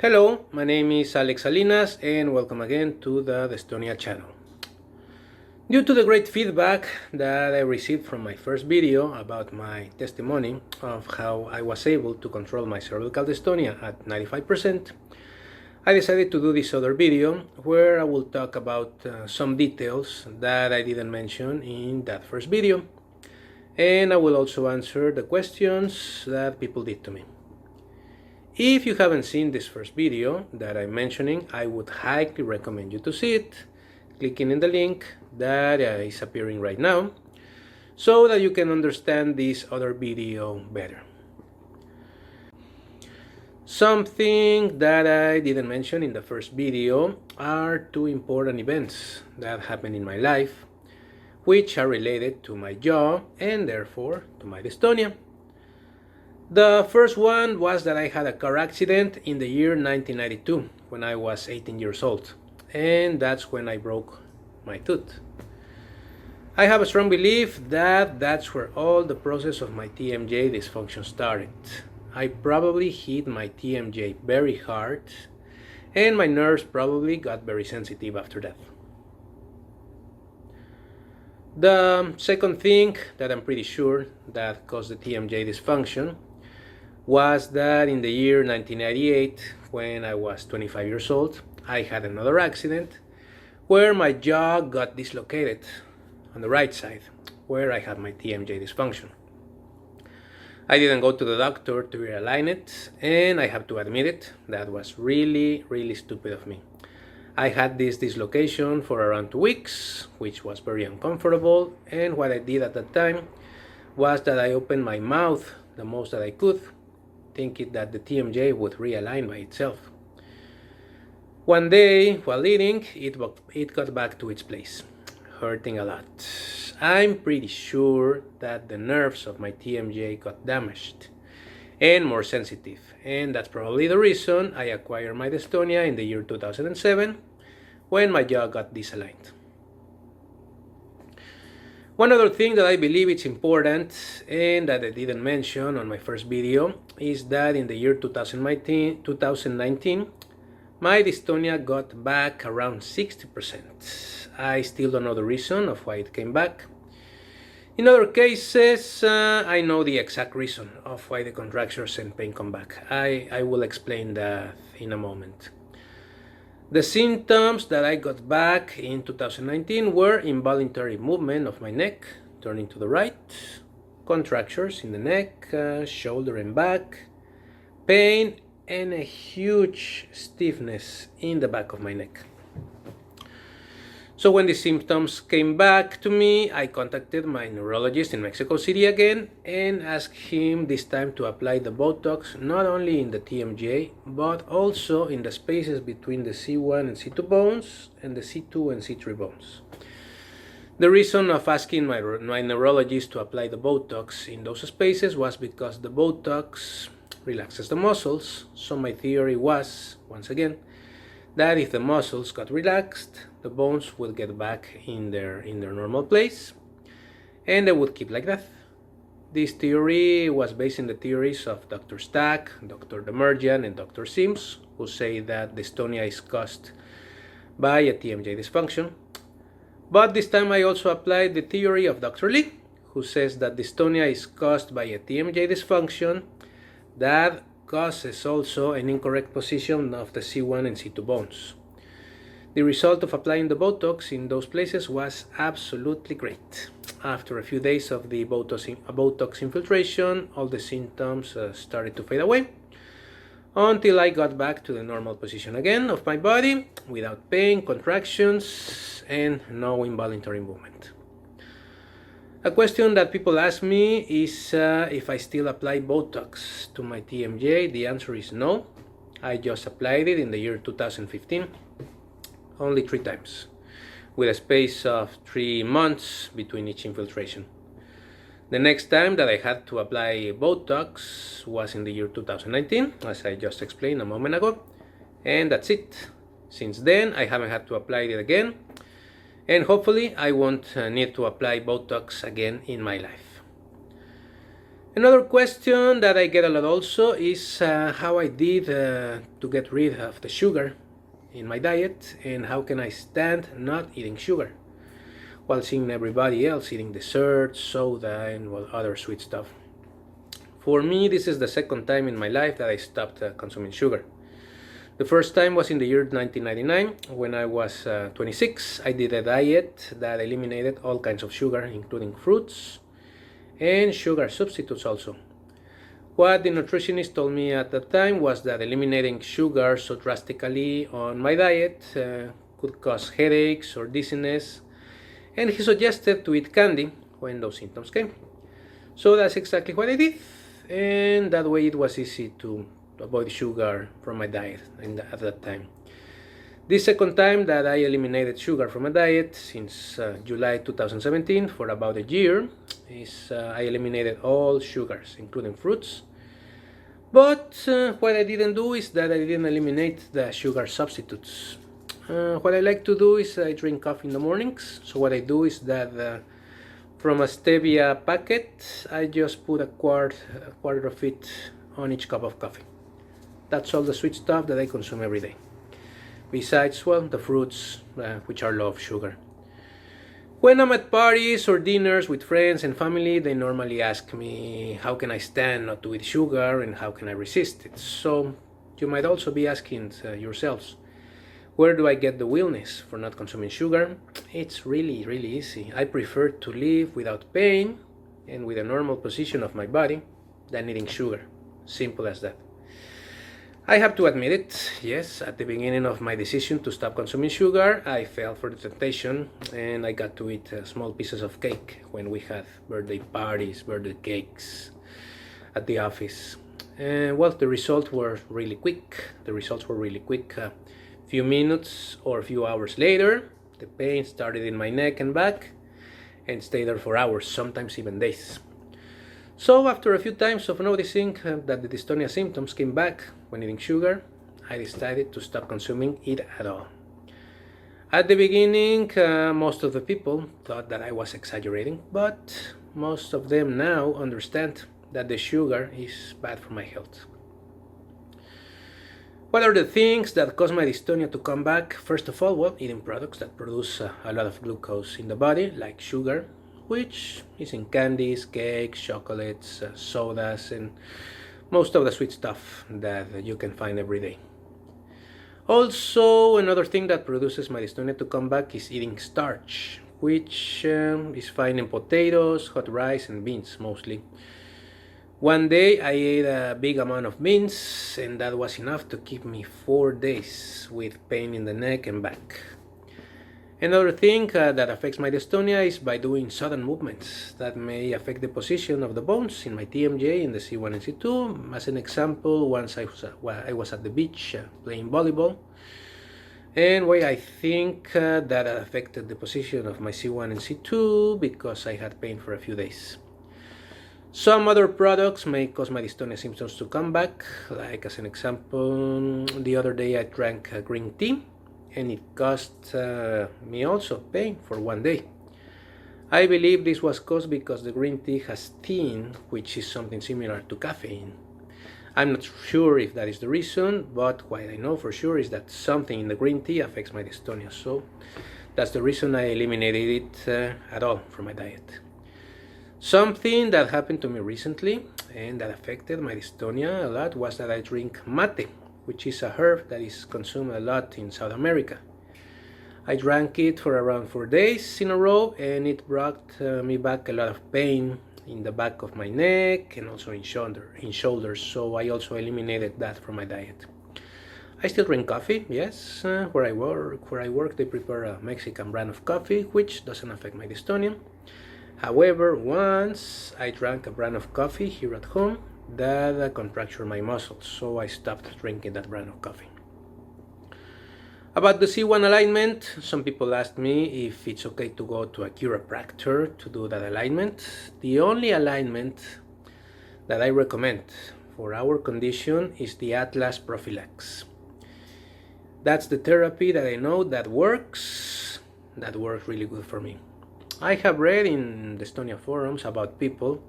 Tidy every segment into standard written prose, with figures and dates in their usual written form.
Hello, my name is Alex Salinas and welcome again to the Dystonia channel. Due to the great feedback that I received from my first video about my testimony of how I was able to control my cervical dystonia at 95%, I decided to do this other video where I will talk about some details that I didn't mention in that first video, and I will also answer the questions that people did to me. If you haven't seen this first video that I'm mentioning, I would highly recommend you to see it, clicking in the link that is appearing right now, so that you can understand this other video better. Something that I didn't mention in the first video are two important events that happened in my life, which are related to my jaw and therefore to my dystonia. The first one was that I had a car accident in the year 1992 when I was 18 years old, and that's when I broke my tooth. I have a strong belief that that's where all the process of my TMJ dysfunction started. I probably hit my TMJ very hard, and my nerves probably got very sensitive after that. The second thing that I'm pretty sure that caused the TMJ dysfunction was that in the year 1998, when I was 25 years old, I had another accident where my jaw got dislocated on the right side, where I had my TMJ dysfunction. I didn't go to the doctor to realign it, and I have to admit it, that was really stupid of me. I had this dislocation for around 2 weeks, which was very uncomfortable, and what I did at that time was that I opened my mouth the most that I could, thinking that the TMJ would realign by itself. One day, while eating, it got back to its place, hurting a lot. I'm pretty sure that the nerves of my TMJ got damaged and more sensitive, and that's probably the reason I acquired my dystonia in the year 2007 when my jaw got disaligned. One other thing that I believe is important and that I didn't mention on my first video is that in the year 2019, my dystonia got back around 60%. I still don't know the reason of why it came back. In other cases, I know the exact reason of why the contractures and pain come back. I will explain that in a moment. The symptoms that I got back in 2019 were involuntary movement of my neck, turning to the right, contractures in the neck, shoulder and back, pain, and a huge stiffness in the back of my neck. So when the symptoms came back to me, I contacted my neurologist in Mexico City again and asked him this time to apply the Botox not only in the TMJ, but also in the spaces between the C1 and C2 bones and the C2 and C3 bones. The reason of asking my neurologist to apply the Botox in those spaces was because the Botox relaxes the muscles, so my theory was, once again, that if the muscles got relaxed, the bones would get back in their normal place, and they would keep like that. This theory was based on the theories of Dr. Stack, Dr. Demerjian, and Dr. Sims, who say that dystonia is caused by a TMJ dysfunction. But this time I also applied the theory of Dr. Lee, who says that dystonia is caused by a TMJ dysfunction that causes also an incorrect position of the C1 and C2 bones. The result of applying the Botox in those places was absolutely great. After a few days of the Botox infiltration, all the symptoms started to fade away until I got back to the normal position again of my body without pain, contractions, and no involuntary movement. A question that people ask me is if I still apply Botox to my TMJ. The answer is no. I just applied it in the year 2015, only 3 times, with a space of 3 months between each infiltration. The next time that I had to apply Botox was in the year 2019, as I just explained a moment ago, and that's it. Since then, I haven't had to apply it again, and hopefully I won't need to apply Botox again in my life. Another question that I get a lot also is how I did to get rid of the sugar in my diet, and how can I stand not eating sugar while seeing everybody else eating desserts, soda, and well, other sweet stuff. For me, this is the second time in my life that I stopped consuming sugar. The first time was in the year 1999 when I was 26. I did a diet that eliminated all kinds of sugar, including fruits and sugar substitutes also. What the nutritionist told me at that time was that eliminating sugar so drastically on my diet could cause headaches or dizziness, and he suggested to eat candy when those symptoms came. So that's exactly what I did, and that way it was easy to avoid sugar from my diet at that time. This second time that I eliminated sugar from my diet since July 2017 for about a year is I eliminated all sugars, including fruits. But what I didn't do is that I didn't eliminate the sugar substitutes. What I like to do is I drink coffee in the mornings. So what I do is that from a stevia packet, I just put a quarter of it on each cup of coffee. That's all the sweet stuff that I consume every day. Besides, well, the fruits, which are low of sugar. When I'm at parties or dinners with friends and family, they normally ask me how can I stand not to eat sugar and how can I resist it. So you might also be asking yourselves, where do I get the willness for not consuming sugar? It's really, really easy. I prefer to live without pain and with a normal position of my body than eating sugar. Simple as that. I have to admit it, yes, at the beginning of my decision to stop consuming sugar, I fell for the temptation and I got to eat small pieces of cake when we had birthday parties, birthday cakes at the office. Well, the results were really quick. A few minutes or a few hours later, the pain started in my neck and back and stayed there for hours, sometimes even days. So after a few times of noticing that the dystonia symptoms came back when eating sugar, I decided to stop consuming it at all. At the beginning, most of the people thought that I was exaggerating, but most of them now understand that the sugar is bad for my health. What are the things that cause my dystonia to come back? First of all, well, eating products that produce a lot of glucose in the body, like sugar, which is in candies, cakes, chocolates, sodas, and most of the sweet stuff that you can find every day. Also, another thing that produces my dystonia to come back is eating starch, which is found in potatoes, hot rice, and beans mostly. One day I ate a big amount of beans, and that was enough to keep me 4 days with pain in the neck and back. Another thing that affects my dystonia is by doing sudden movements that may affect the position of the bones in my TMJ and the C1 and C2. As an example, once I was at the beach playing volleyball, and I think that affected the position of my C1 and C2 because I had pain for a few days. Some other products may cause my dystonia symptoms to come back, like as an example, the other day I drank green tea, and it caused me also pain for 1 day. I believe this was caused because the green tea has theine, which is something similar to caffeine. I'm not sure if that is the reason, but what I know for sure is that something in the green tea affects my dystonia, so that's the reason I eliminated it at all from my diet. Something that happened to me recently and that affected my dystonia a lot was that I drink mate, which is a herb that is consumed a lot in South America. I drank it for around 4 days in a row, and it brought me back a lot of pain in the back of my neck and also in shoulders, so I also eliminated that from my diet. I still drink coffee, yes. Where I work, they prepare a Mexican brand of coffee, which doesn't affect my dystonia. However, once I drank a brand of coffee here at home that contractured my muscles, so I stopped drinking that brand of coffee. About the C1 alignment, some people asked me if it's okay to go to a chiropractor to do that alignment. The only alignment that I recommend for our condition is the Atlas Prophylax. That's the therapy that I know that works really good for me. I have read in the dystonia forums about people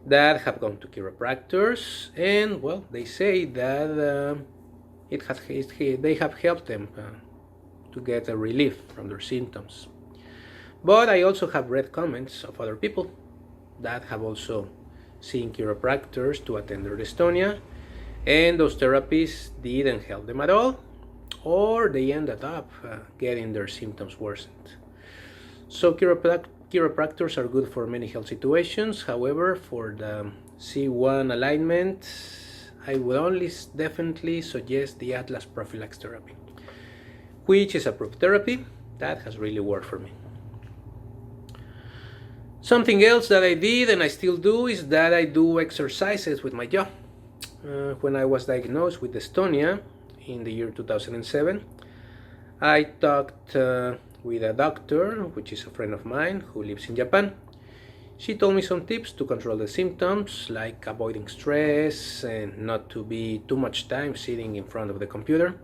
that have gone to chiropractors, and well, they say that they have helped them to get a relief from their symptoms. But I also have read comments of other people that have also seen chiropractors to attend their dystonia, and those therapies didn't help them at all, or they ended up getting their symptoms worsened. So chiropractors are good for many health situations. However, for the C1 alignment, I would only definitely suggest the Atlas prophylax therapy, which is approved therapy that has really worked for me. Something else that I did and I still do is that I do exercises with my jaw. When I was diagnosed with dystonia in the year 2007, I talked with a doctor, which is a friend of mine who lives in Japan. She told me some tips to control the symptoms, like avoiding stress and not to be too much time sitting in front of the computer.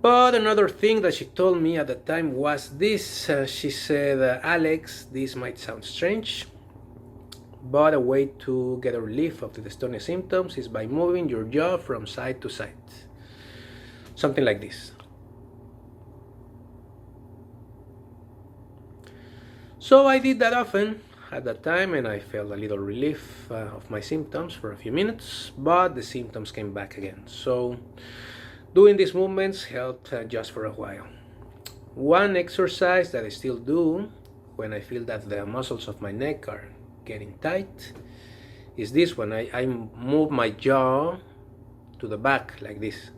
But another thing that she told me at the time was this. She said, Alex, this might sound strange, but a way to get a relief of the dystonia symptoms is by moving your jaw from side to side. Something like this. So I did that often at that time, and I felt a little relief of my symptoms for a few minutes, but the symptoms came back again. So doing these movements helped just for a while. One exercise that I still do when I feel that the muscles of my neck are getting tight is this one. I move my jaw to the back like this.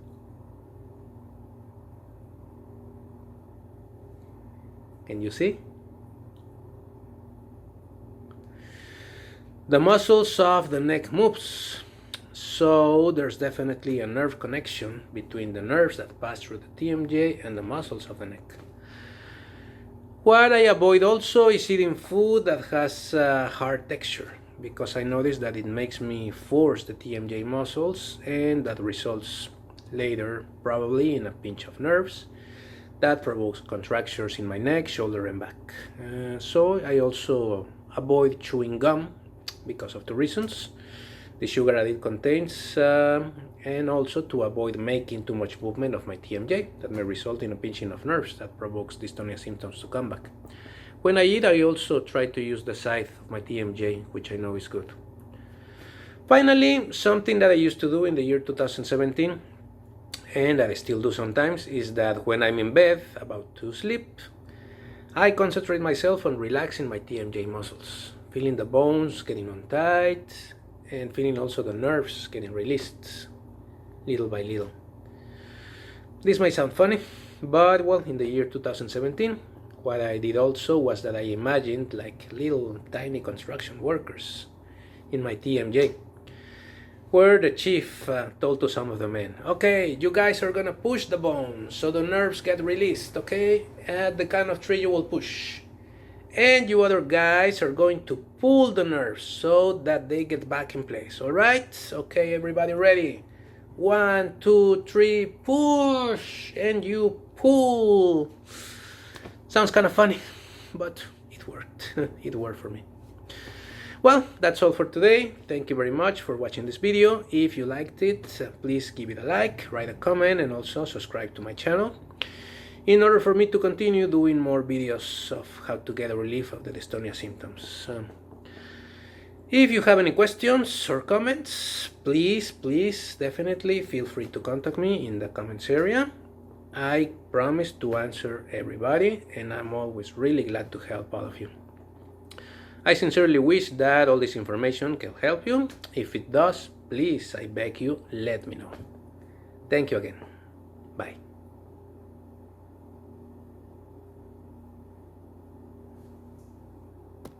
Can you see? The muscles of the neck moves, so there's definitely a nerve connection between the nerves that pass through the TMJ and the muscles of the neck. What I avoid also is eating food that has a hard texture, because I notice that it makes me force the TMJ muscles, and that results later probably in a pinch of nerves that provokes contractures in my neck, shoulder and back. So I also avoid chewing gum because of the reasons the sugar that it contains, and also to avoid making too much movement of my TMJ that may result in a pinching of nerves that provokes dystonia symptoms to come back. When I eat, I also try to use the side of my TMJ, which I know is good. Finally, something that I used to do in the year 2017, and that I still do sometimes, is that when I'm in bed about to sleep, I concentrate myself on relaxing my TMJ muscles, feeling the bones getting untight, and feeling also the nerves getting released little by little. This might sound funny, but well, in the year 2017, what I did also was that I imagined like little tiny construction workers in my TMJ, where the chief told to some of the men, okay, you guys are gonna push the bone so the nerves get released, okay, at the kind of tree you will push. And you other guys are going to pull the nerves so that they get back in place. All right? Okay, everybody ready? 1, 2, 3, push, and you pull. Sounds kind of funny, but it worked. It worked for me. Well, that's all for today. Thank you very much for watching this video. If you liked it, please give it a like, write a comment, and also subscribe to my channel, in order for me to continue doing more videos of how to get a relief of the dystonia symptoms. If you have any questions or comments, please definitely feel free to contact me in the comments area. I promise to answer everybody, and I'm always really glad to help all of you. I sincerely wish that all this information can help you. If it does, please, I beg you, let me know. Thank you again. Bye.